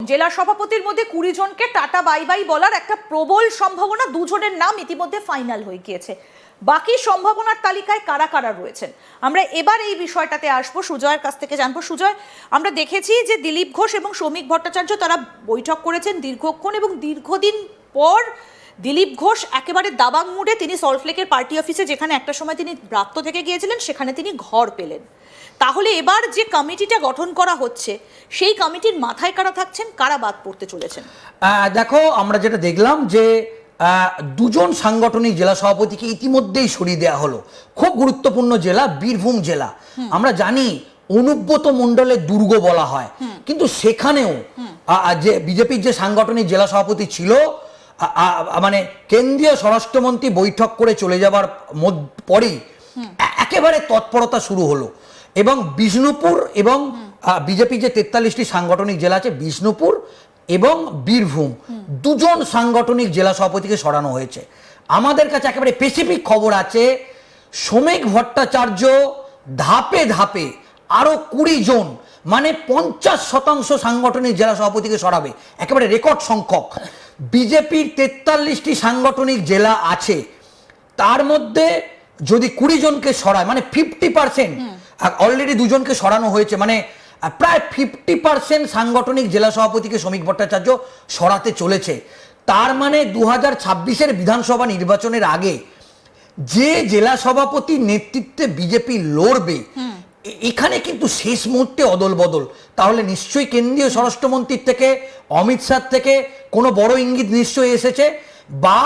জেলা সভাপতির মধ্যে 20 জনকে টাটা বাই বাই বলার একটা প্রবল সম্ভাবনা, দুজনের নাম ইতিমধ্যে ফাইনাল হয়ে গিয়েছে। বাকি সম্ভাবনার তালিকায় কারা কারা রয়েছেন আমরা এবার এই বিষয়টাতে আসবো, সুজয়ের কাছ থেকে জানবো। সুজয়, আমরা দেখেছি যে দিলীপ ঘোষ এবং শ্রমিক ভট্টাচার্য তারা বৈঠক করেছেন দীর্ঘক্ষণ, এবং দীর্ঘদিন পর দিলীপ ঘোষ একেবারে দাবাং মুডে তিনি সল্টলেকের পার্টি অফিসে, যেখানে একটা সময় তিনি ব্রাত্য থেকে গিয়েছিলেন, সেখানে তিনি ঘর পেলেন। তাহলে এবার যে কমিটিটা গঠন করা হচ্ছে সেই কমিটির মাথায় কারা থাকছেন, কারা বাদ পড়তে চলেছেন? দেখো, আমরা যেটা দেখলাম যে দুজন সাংগঠনিক জেলা সভাপতিকে ইতিমধ্যেই সরিয়ে দেওয়া হলো। খুব গুরুত্বপূর্ণ জেলা বীরভূম জেলা, আমরা জানি অনুব্রত মণ্ডলের দুর্গ বলা হয়, কিন্তু সেখানেও যে বিজেপির যে সাংগঠনিক জেলা সভাপতি ছিল, মানে কেন্দ্রীয় স্বরাষ্ট্রমন্ত্রী বৈঠক করে চলে যাবার পরেই একেবারে তৎপরতা শুরু হলো, এবং বিষ্ণুপুর এবং বিজেপি যে 43টি সাংগঠনিক জেলা আছে, বিষ্ণুপুর এবং বীরভূম দুজন সাংগঠনিক জেলা সভাপতিকে সরানো হয়েছে। আমাদের কাছে একেবারে স্পেসিফিক খবর আছে, শ্রমিক ভট্টাচার্য ধাপে ধাপে আরো 20 জন, মানে 50% সাংগঠনিক জেলা সভাপতিকে সরাবে, একেবারে রেকর্ড সংখ্যক। বিজেপির 43টি সাংগঠনিক জেলা আছে, তার মধ্যে যদি 20 জনকে সরায়, মানে 50%, অলরেডি দুজনকে সরানো হয়েছে, মানে প্রায় 50% সাংগঠনিক জেলা সভাপতিকে শ্রমিক ভট্টাচার্য সরাতে চলেছে। তার মানে 2026-এর বিধানসভা নির্বাচনের আগে যে জেলা সভাপতির নেতৃত্বে বিজেপি লড়বে, এখানে কিন্তু শেষ মুহূর্তে অদল বদল। তাহলে নিশ্চয়ই কেন্দ্রীয় স্বরাষ্ট্রমন্ত্রীর থেকে, অমিত শাহ থেকে কোনো বড় ইঙ্গিত নিশ্চয়ই এসেছে। বা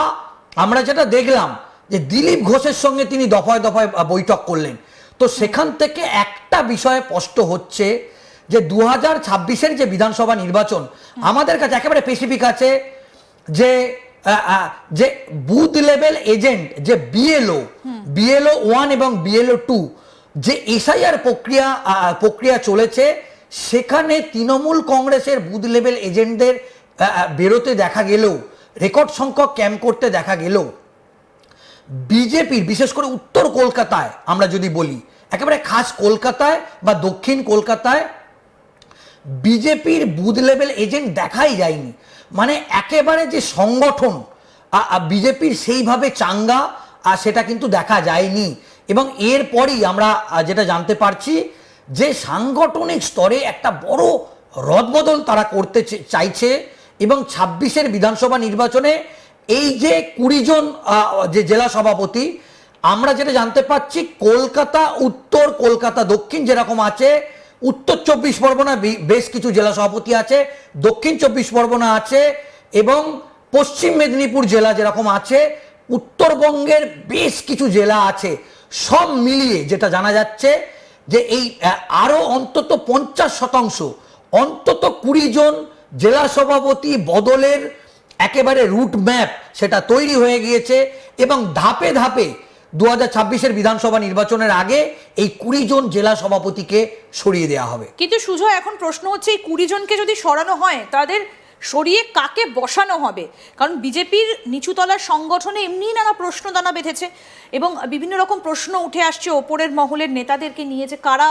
আমরা যেটা দেখলাম যে দিলীপ ঘোষের সঙ্গে তিনি দফায় দফায় বৈঠক করলেন, তো সেখান থেকে একটা বিষয় স্পষ্ট হচ্ছে যে 2026-এর যে বিধানসভা নির্বাচন, আমাদের কাছে একেবারে স্পেসিফিক আছে যে বুথ লেভেল এজেন্ট, যে বিএলও 1 এবং বিএলও 2 যে এসআইআর প্রক্রিয়া চলেছে, সেখানে তৃণমূল কংগ্রেসের বুথ লেভেল এজেন্টদের বেরোতে দেখা গেলেও, রেকর্ড সংখ্যক ক্যাম্প করতে দেখা গেলেও, বিজেপির বিশেষ করে উত্তর কলকাতায় আমরা যদি বলি, একেবারে খাস কলকাতায় বা দক্ষিণ কলকাতায় বিজেপির বুথ লেভেল এজেন্ট দেখাই যায়নি। মানে একেবারে যে সংগঠন বিজেপির সেইভাবে চাঙ্গা, সেটা কিন্তু দেখা যায়নি। এবং এরপরই আমরা যেটা জানতে পারছি যে সাংগঠনিক স্তরে একটা বড় রদবদল তারা করতে চাইছে, এবং 26-এর বিধানসভা নির্বাচনে এই যে 20 জন যে জেলা সভাপতি, আমরা যেটা জানতে পারছি কলকাতা উত্তর, কলকাতা দক্ষিণ যেরকম আছে, উত্তর 24 পরগনা বেশ কিছু জেলা সভাপতি আছে, দক্ষিণ 24 পরগনা আছে, এবং পশ্চিম মেদিনীপুর জেলা যেরকম আছে, উত্তরবঙ্গের বেশ কিছু জেলা আছে। সব মিলিয়ে যেটা জানা যাচ্ছে যে এই আরো অন্তত 50%, অন্তত 20 জন জেলা সভাপতি বদলের একেবারে রুট ম্যাপ সেটা তৈরি হয়ে গিয়েছে, এবং ধাপে ধাপে 2026-এর বিধানসভা নির্বাচনের আগে এই 20 জন জেলা সভাপতিকে সরিয়ে দেওয়া হবে। কিন্তু সুজয়, এখন প্রশ্ন হচ্ছে এই 20 জনকে যদি সরানো হয়, তাদের সরিয়ে কাকে বসানো হবে? কারণ বিজেপির নিচুতলার সংগঠনে এমনি নানা প্রশ্ন দানা বেঁধেছে, এবং বিভিন্ন রকম প্রশ্ন উঠে আসছে ওপরের মহলের নেতাদেরকে নিয়ে, যে কারা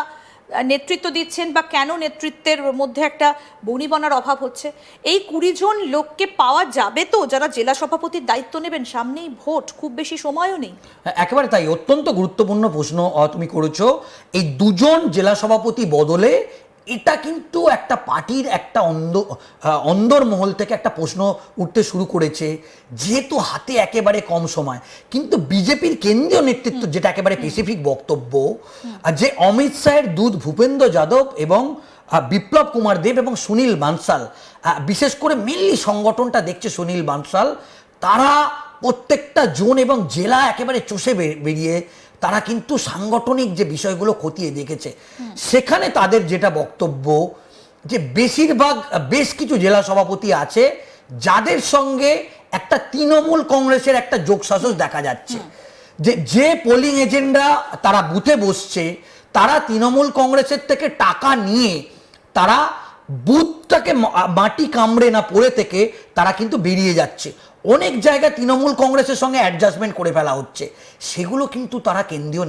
নেতৃত্ব দিচ্ছেন বা কেন নেতৃত্বের মধ্যে একটা বনিবনার অভাব হচ্ছে। এই 20 জন লোককে পাওয়া যাবে তো, যারা জেলা সভাপতির দায়িত্ব নেবেন? সামনেই ভোট, খুব বেশি সময়ও নেই। একেবারে তাই, অত্যন্ত গুরুত্বপূর্ণ প্রশ্ন তুমি করেছো। এই দুজন জেলা সভাপতি বদলে এটা কিন্তু একটা পার্টির একটা অন্দর মহল থেকে একটা প্রশ্ন উঠতে শুরু করেছে, যেহেতু হাতে একেবারে কম সময়। কিন্তু বিজেপির কেন্দ্রীয় নেতৃত্ব যেটা একেবারে স্পেসিফিক বক্তব্য, যে অমিত শাহের দূত ভূপেন্দ্র যাদব এবং বিপ্লব কুমার দেব এবং সুনীল বানসাল, বিশেষ করে মেনলি সংগঠনটা দেখছে সুনীল বানসাল, তারা প্রত্যেকটা জোন এবং জেলা একেবারে চষে বেরিয়ে তারা কিন্তু সাংগঠনিক যে বিষয়গুলো খতিয়ে দেখেছে। সেখানে তাদের যেটা বক্তব্য, যে বেশিরভাগ বেশ কিছু জেলা সভাপতি আছে যাদের সঙ্গে একটা তৃণমূল কংগ্রেসের একটা যোগসাজশ দেখা যাচ্ছে, যে পোলিং এজেন্টরা তারা বুথে বসছে, তারা তৃণমূল কংগ্রেসের থেকে টাকা নিয়ে তারা বুথটাকে মাটি কামড়ে না পড়ে থেকে তারা কিন্তু বেরিয়ে যাচ্ছে। অনেক জায়গায় তৃণমূল কংগ্রেসের সঙ্গে অ্যাডজাস্টমেন্ট করে ফেলা হচ্ছে, সেগুলো কিন্তু তারা কেন্দ্রীয়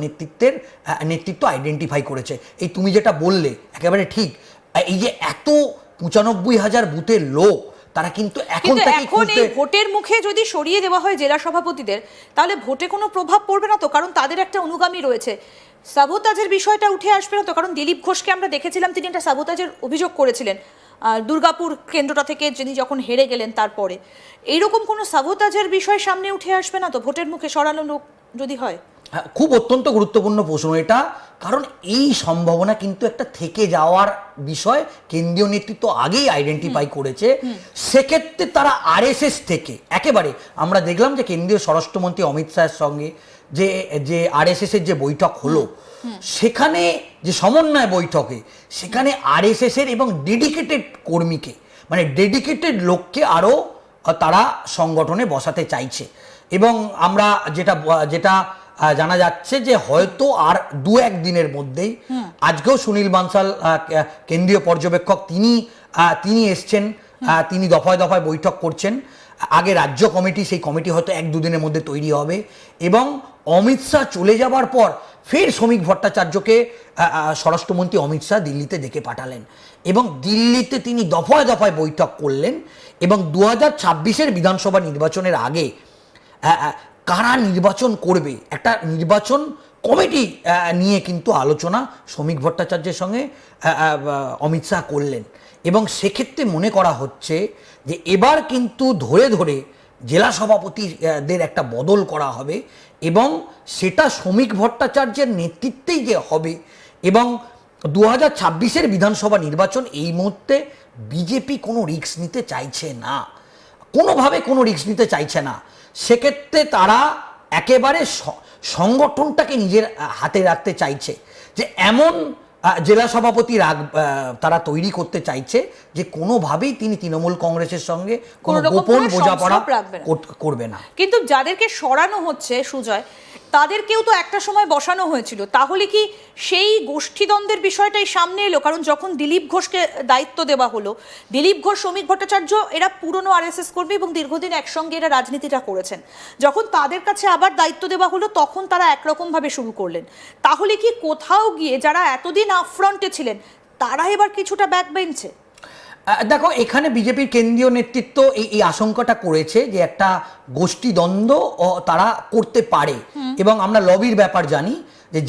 নেতৃত্ব আইডেন্টিফাই করেছে। এই তুমি যেটা বললে একেবারে ঠিক, এই যে এত 95,000 বুথের লোক তারা কিন্তু এখন কিন্তু তাকে এখন এই ভোটের মুখে যদি সরিয়ে দেওয়া হয় জেলা সভাপতিদের, তাহলে ভোটে কোনো প্রভাব পড়বে না তো? কারণ তাদের একটা অনুগামী রয়েছে। সাবোতাজের বিষয়টা উঠে আসবে না তো? কারণ দিলীপ ঘোষকে আমরা দেখেছিলাম, তিনি একটা সাবোতাজের অভিযোগ করেছিলেন দুর্গাপুর কেন্দ্রটা থেকে, যিনি যখন হেরে গেলেন তারপরে। এইরকম কোনো সাবোতাজের বিষয় সামনে উঠে আসবে না তো ভোটের মুখে সরানো লোক যদি হয়? হ্যাঁ, খুব অত্যন্ত গুরুত্বপূর্ণ প্রশ্ন এটা, কারণ এই সম্ভাবনা কিন্তু একটা থেকে যাওয়ার বিষয় কেন্দ্রীয় নেতৃত্ব আগেই আইডেন্টিফাই করেছে। সেক্ষেত্রে তারা আরএসএস থেকে একেবারে আমরা দেখলাম যে কেন্দ্রীয় স্বরাষ্ট্রমন্ত্রী অমিত শাহের সঙ্গে যে যে আরএসএস এর যে বৈঠক হলো, সেখানে যে সমন্বয় বৈঠকে সেখানে আরএসএস এর এবং ডেডিকেটেড কর্মীকে, মানে ডেডিকেটেড লোককে আরও তারা সংগঠনে বসাতে চাইছে। এবং আমরা যেটা যেটা জানা যাচ্ছে যে হয়তো আর 2-1 দিনের মধ্যেই, আজকেও সুনীল বানসাল কেন্দ্রীয় পর্যবেক্ষক তিনি এসছেন, তিনি দফায় দফায় বৈঠক করছেন। আগে রাজ্য কমিটি, সেই কমিটি হয়তো 1-2 দিনের মধ্যে তৈরি হবে এবং অমিত শাহ চলে যাবার পর ফের শ্রমিক ভট্টাচার্যকে স্বরাষ্ট্রমন্ত্রী অমিত শাহ দিল্লিতে ডেকে পাঠালেন এবং দিল্লিতে তিনি দফায় দফায় বৈঠক করলেন এবং 2026-এর বিধানসভা নির্বাচনের আগে কারা নির্বাচন করবে একটা নির্বাচন কমিটি নিয়ে কিন্তু আলোচনা শ্রমিক ভট্টাচার্যের সঙ্গে অমিত শাহ করলেন। এবং সেক্ষেত্রে মনে করা হচ্ছে যে এবার কিন্তু ধরে ধরে জেলা সভাপতিদের একটা বদল করা হবে এবং সেটা শ্রমিক ভট্টাচার্যের নেতৃত্বেই যে হবে। এবং 2026-এর বিধানসভা নির্বাচন এই মুহূর্তে বিজেপি কোনো রিস্ক নিতে চাইছে না, কোনোভাবে কোনো রিস্ক নিতে চাইছে না। সেক্ষেত্রে তারা একেবারে সংগঠনটাকে নিজের হাতে রাখতে চাইছে, যে এমন জেলা সভাপতি তারা তৈরি করতে চাইছে যে কোনোভাবেই তিনি তৃণমূল কংগ্রেসের সঙ্গে কোনো গোপন বোঝাপড়া করবে না। কিন্তু যাদেরকে সরানো হচ্ছে সুজয়, তাদেরকেও তো একটা সময় বসানো হয়েছিল, তাহলে কি সেই গোষ্ঠীদ্বন্দ্বের বিষয়টাই সামনে এলো? কারণ যখন দিলীপ ঘোষকে দায়িত্ব দেওয়া হলো, দিলীপ ঘোষ, শ্রমিক ভট্টাচার্য এরা পুরনো আরএসএস কর্মী এবং দীর্ঘদিন একসঙ্গে এরা রাজনীতিটা করেছেন, যখন তাদের কাছে আবার দায়িত্ব দেওয়া হলো তখন তারা একরকমভাবে শুরু করলেন। তাহলে কি কোথাও গিয়ে যারা এতদিন আপফ্রন্টে ছিলেন তারা এবার কিছুটা ব্যাক বেঞ্চে? দেখো, এখানে বিজেপির কেন্দ্রীয় নেতৃত্ব এই আশঙ্কাটা করেছে যে একটা গোষ্ঠী দ্বন্দ্ব তারা করতে পারে এবং আমরা লবির ব্যাপার জানি যে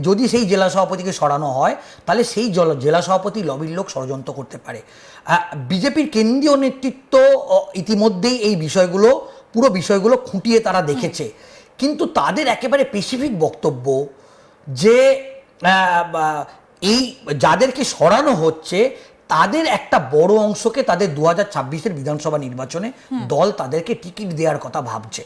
যদি সেই জেলা সভাপতিকে সরানো হয় তাহলে সেই জেলা সভাপতি লবির লোক ষড়যন্ত্র করতে পারে। বিজেপির কেন্দ্রীয় নেতৃত্ব ইতিমধ্যেই এই পুরো বিষয়গুলো খুঁটিয়ে তারা দেখেছে, কিন্তু তাদের একেবারে স্পেসিফিক বক্তব্য যে এই যাদেরকে সরানো হচ্ছে তাদের একটা বড় অংশকে তাদের 2026-এর বিধানসভা নির্বাচনে দল তাদেরকে টিকিট দেওয়ার কথা ভাবছে।